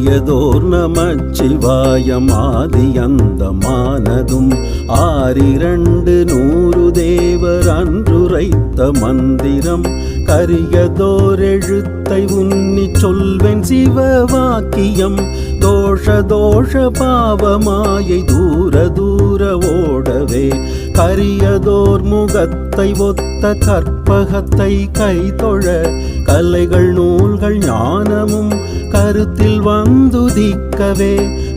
அரியதோர் நமச்சிவாயம் ஆதியந்தமானதும் 6200 தேவர் அன்றுரைத்த மந்திரம் கரியதோர் எழுத்தை உன்னி சொல்வேன் சிவவாக்கியம் தோஷ தோஷ பாவமாயை தூர தூர ஓடவே கரியதோர் முகத்தை ஒத்த கற்பகத்தை கைதொழ கலைகள் நூல்கள் ஞானமும் கருத்தில் வந்துதிக்கவே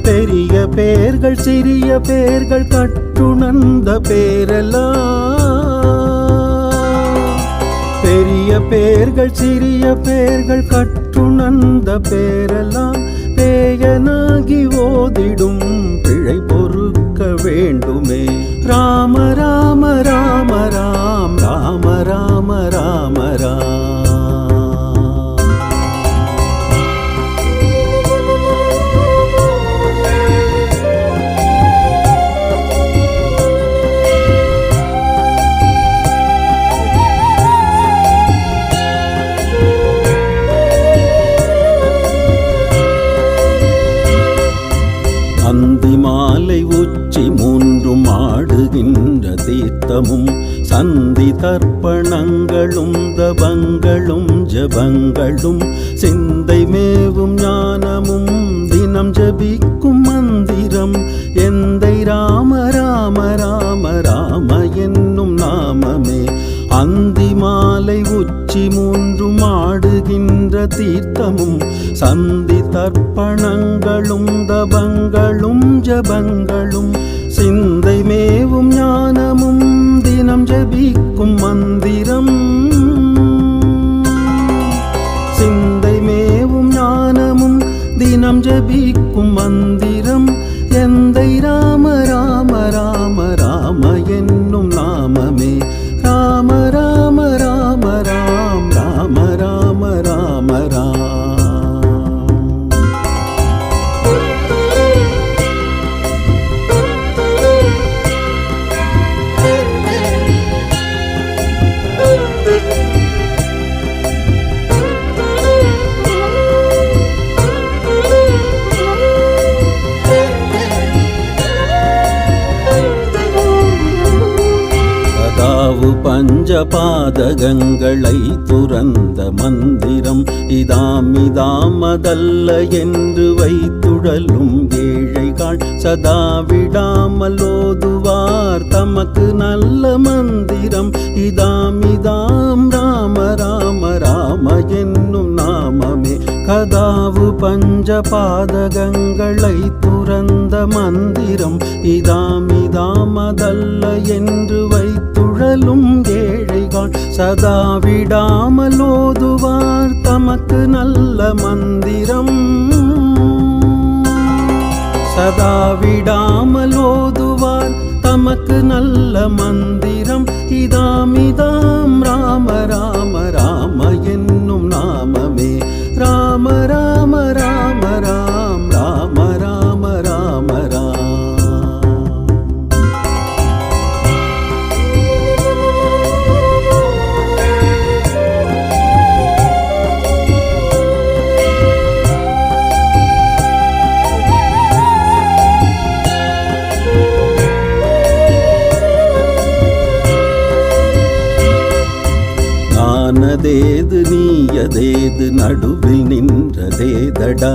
பெரிய பேர்கள் சிறிய பேர்கள் கற்றுணர்ந்த பேரெல்லாம் பெரிய பேர்கள் சிறிய பேர்கள் கற்றுணர்ந்த பேரெல்லாம் பேயனாகி ஓதிடும் பிழை பொறுக்க வேண்டுமே. ராம ராம ராம ராம் ராம ராம ராம ராம். அந்தி மாலை உச்சி மூன்றும் ஆடுகின்ற தீர்த்தமும் சந்தி தர்ப்பணங்களும் தபங்களும் ஜபங்களும் சிந்தை மேவும் ஞானமும் தினம் ஜபிக்கும் மந்திரம் எந்தை ராம ராம ராம ராம என்னும் நாமமே. அந்தி மாலை உச்சி மூன்றும் ஆடுகின்ற தீர்த்தமும் சந்தி தர்ப்பணங்களும் தபங்களும் ஜபங்களும் சிந்தை மேவும் ஞானமும் தினம் ஜபிக்கும் மந்திரம் சிந்தை மேவும் ஞானமும் தினம் ஜபிக்கும் மந்திரம் எந்தை ராம ராம ராம ராம என்னும் நாமமே. ராம ராம ராம ராம் ராம ராம ராம ராம். பஞ்சபாதகங்களை துறந்த மந்திரம் இதாமிதாமதல்ல என்று வைத்துழலும் ஏழைகள் சதா விடாமல் ஓதுவார் தமக்கு நல்ல மந்திரம் இதாமிதாம் ராம ராம ராம என்னும் நாமமே. கதாவு பஞ்சபாதகங்களை துறந்த மந்திரம் இதாமிதாமதல்ல என்று வைத்துழலும் ஏழைகள் சதா விடாமல் ஓதுவார் தமக்கு நல்ல மந்திரம் சதா விடாமல் ஓதுவார் தமக்கு நல்ல மந்திரம் இதாமிதாம் ராம ராம ராம என்னும் நாமமே. ராம ராம ராம ராம் ராம ராம ராம ராம். நானதேது நீயதேது நடுவில் நின்றதேதடா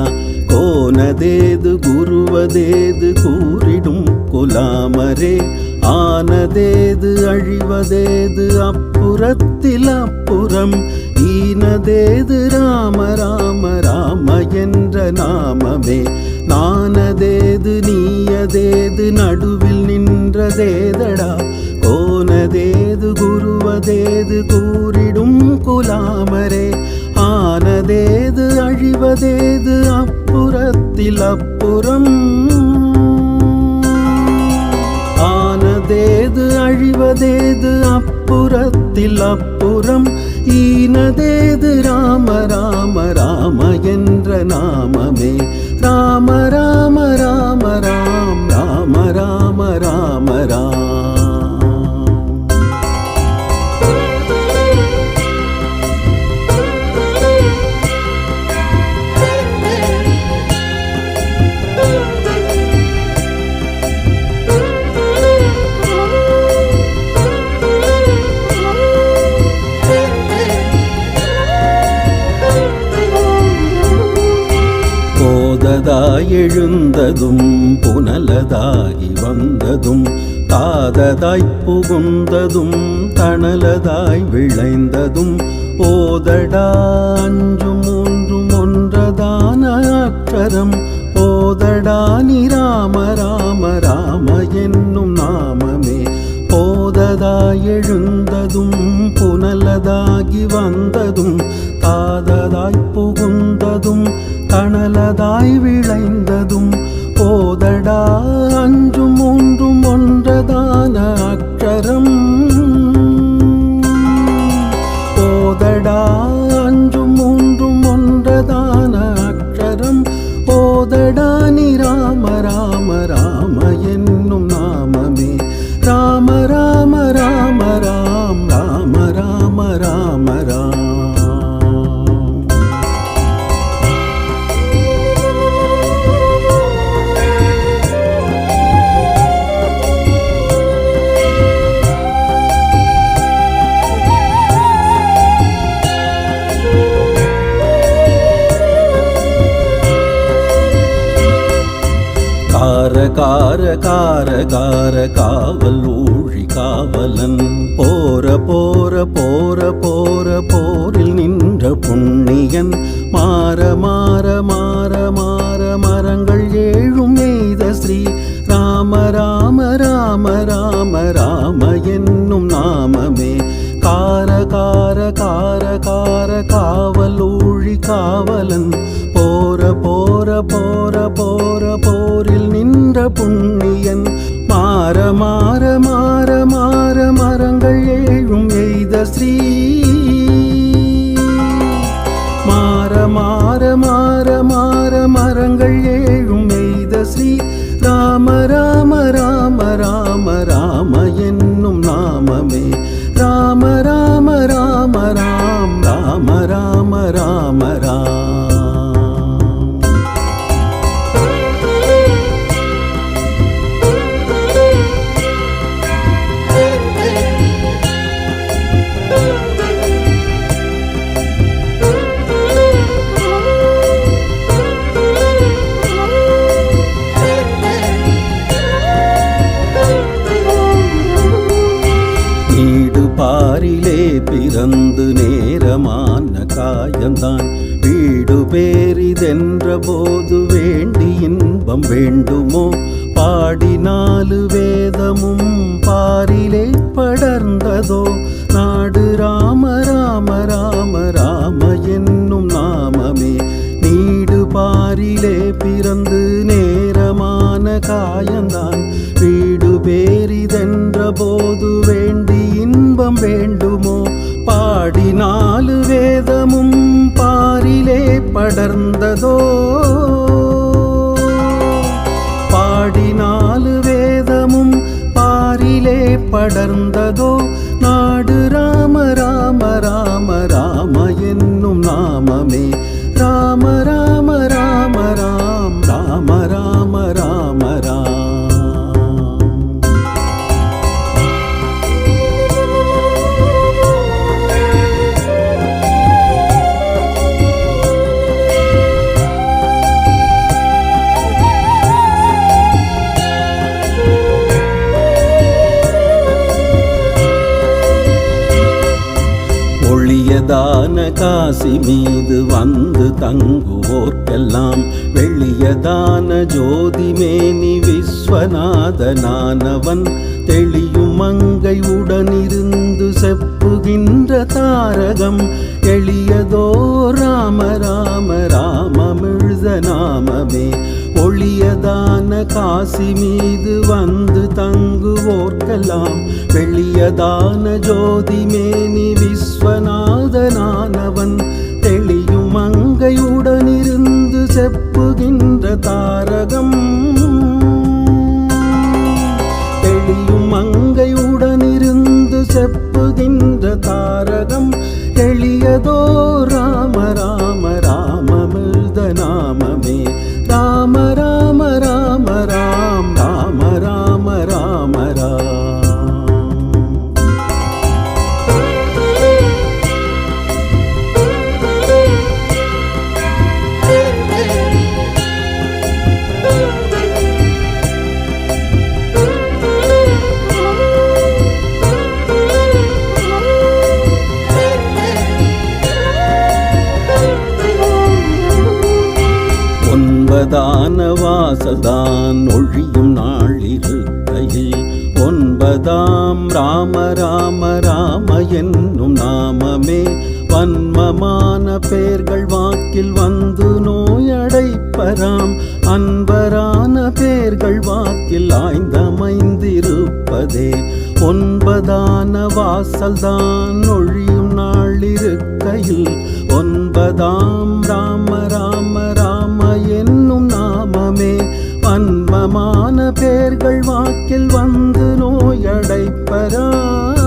கோனதேது குருவதேது கூறிடும் குலாமரே ஆனதேது அழிவதேது அப்புறத்தில் அப்புறம் ஈனதேது ராம ராம ராம என்ற நாமமே. நானதேது நீயதேது நடுவில் நின்றதேதடா கோனதேது குருவதேது கூறிடும் குலாமரே ஆனதேது அழிவதேது அப்புறத்தில் அப்புறம் ஆனதேது அழிவதேது அப்புறத்தில் அப்புறம் ஈனதேது ராம ராம ராம என்ற நாமமே. ராம ராம ராம ராம் ராம ராம ராம ராம். எழுந்ததும் புனலதாகி வந்ததும் தாததாய் புகுந்ததும் தணலதாய் விளைந்ததும் ஓதடா அஞ்சும் மூன்றும் ஒன்றதான அக்ஷரம் ஓதடா நீ ராம ராம ராம என்னும் நாமமே போததாய் எழுந்ததும் புனலதாகி வந்ததும் தாததாய் புகுந்ததும் தணலதாய் விளைந்ததும் போதடா அஞ்சும் மூன்றும் ஒன்றதான அக்ஷரம் போதடா அஞ்சும் மூன்றும் ஒன்றதான அக்ஷரம் ஓதடா நீ ராம ராம ராம என்னும் நாமமே ராம ராம ராம ராம் ராம ராம ராம ராம். கார கார கார காவல் ஊழி காவலன் போர போர போர போர போரில் நின்ற புண்ணியன் மாற மாற மாற மாற மரங்கள் ஏழும் எய்த ஸ்ரீ ராம ராம ராம ராம ராம என்னும் நாமமே கார கார கார கார காவல் ஊழி காவலன் போர போர போர போர போரில் நின்ற புண்ணியன் மாற மாற மாற மாற மரங்கள் ஏழும் எய்த ஸ்ரீ மாற மாற மாற மாற மரங்கள் ஏழும் எய்த ஸ்ரீ ராம ராம ராம ராம ராம என்னும் நாமமே ராம ராம ராம ராம் ராம ராம ராம ராம். பாரிலே பிறந்து நேரமான காயந்தான் வீடு பேரிதென்ற போது வேண்டி இன்பம் வேண்டுமோ பாடினாலு வேதமும் பாரிலே படர்ந்ததோ நாடு ராம ராம ராம ராம என்னும் நாமமே நீடு பாரிலே பிறந்து நேரமான காயந்தான் வீடு பேரிதென்ற போது வேண்டி இன்பம் வேண்டுமோ பாடினாலு வேதமும் பாரிலே படர்ந்ததோ பாடினாலு வேதமும் பாரிலே படர்ந்ததோ நாடு ராம ராம ராம ராம என்னும் நாமமே ராம ராம ராம ராம் ராம ராம ராம ராம். ஒளியதான காசி மீது வந்து தங்குவோர்க்கெல்லாம் வெளியதான ஜோதி மேனி விஸ்வநாதனானவன் தெளியும் மங்கை உடனிருந்து செப்புகின்ற தாரகம் எளியதோ ராம ராம ராமமிழ்த நாமமே ஒளியதான காசி மீது வந்து தங்குவோர்க்கெல்லாம் வெளியதான ஜோதி மேனி விஸ்வநாதனானவன் தெளியும் மங்கையுடனிருந்து செப்புகின்ற தாரகம் தெளியும் மங்கையுடனிருந்து செப்புகின்ற தாரகம் எளியதோ ராம ராம ராமமிழ்த நாமமே ராம ராம ராம ராம் ராம ராம ராம ராம். வாசல்தான் ஒழியும் நாளிருக்கையில் 9ஆம் ராம ராம ராம என்னும் நாமமே வன்மமான பேர்கள் வாக்கில் வந்து நோயடைப்பராம் அன்பரான பேர்கள் வாக்கில் ஆய்ந்தமைந்திருப்பதே 9ஆன வாசல்தான் ஒழியும் நாளிருக்கையில் 9ஆம் ராம ராம ராம என்னும் நாமமே வன்மமான பேர்கள் வாக்கில் வந்து நோயடைப்பராம்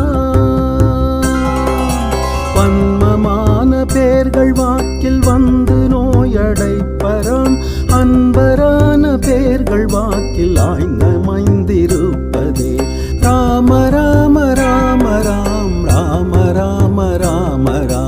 வன்மமான பேர்கள் வாக்கில் வந்து நோயடைப்பராம் அன்பரான பேர்கள் வாக்கில் ஆய்ந்தமைந்திருப்பதே ராம ராம ராம ராம் ராம ராம ராம ராம்.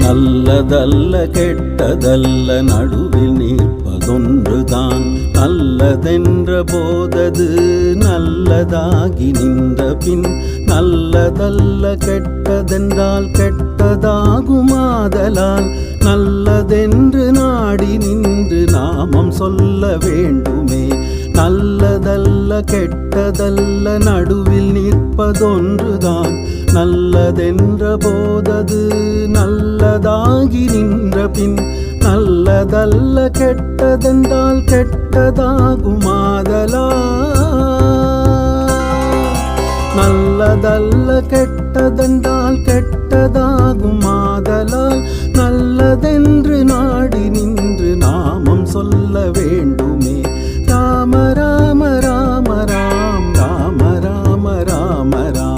நல்லதல்ல கெட்டதல்ல நடுவில் நிற்பதொன்றுதான் நல்லதென்ற போதது நல்லதாகி நின்ற பின் நல்லதல்ல கெட்டதென்றால் கெட்டதாகுமாதலால் நல்லதென்று நாடி நின்று நாமம் சொல்ல வேண்டுமே நல்லதல்ல கெட்டதல்ல நடுவில் நிற்பதொன்றுதான் நல்லதென்ற போதது நல்லதாகி நின்ற பின் நல்லதல்ல கெட்டதென்றால் கெட்டதாகுமாதலால் நல்லதல்ல கெட்டதென்றால் கெட்டதாகுமாதலால் நல்லதென்று நாடி நின்று நாமம் சொல்ல வேண்டுமே ராம ராம ராம ராம் ராம ராம ராம ராம்.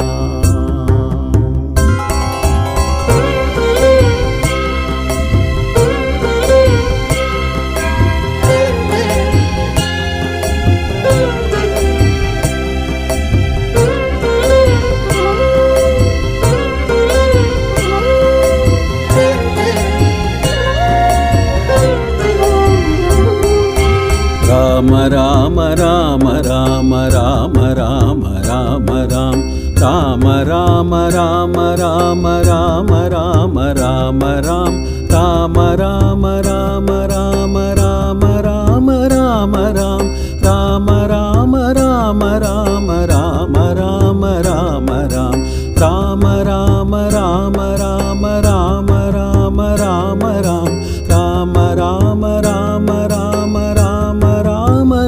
ராம ராம ராம ராம ராம ராம ராம் ராம ராம ராம ராம ராம ராம ராம ராம் ராம ராம ராம ராம ராம ராம ராம ராம் ராம ராம ராம ராம ராம ராம ராம ராம் ராம ராம ராம ராம ராம ராம ராம ராம் ராம ராம ராம ராம ராம ராம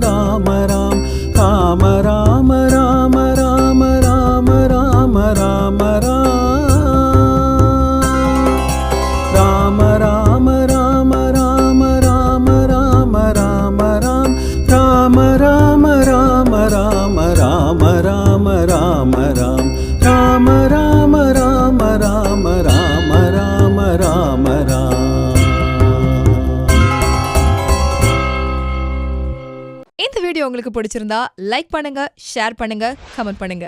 ராம ராம் ராம ராம ராம ராம ராம ராம ராம ராம் ராம ராம ராம ராம ராம ராம ராம் ராம ராம ராம ராம ராம ராம ராம ராம் ராம ராம ராம ராம ராம ராம ராம ராம். இந்த வீடியோ உங்களுக்கு பிடிச்சிருந்தா லைக் பண்ணுங்க, ஷேர் பண்ணுங்க, கமெண்ட் பண்ணுங்க.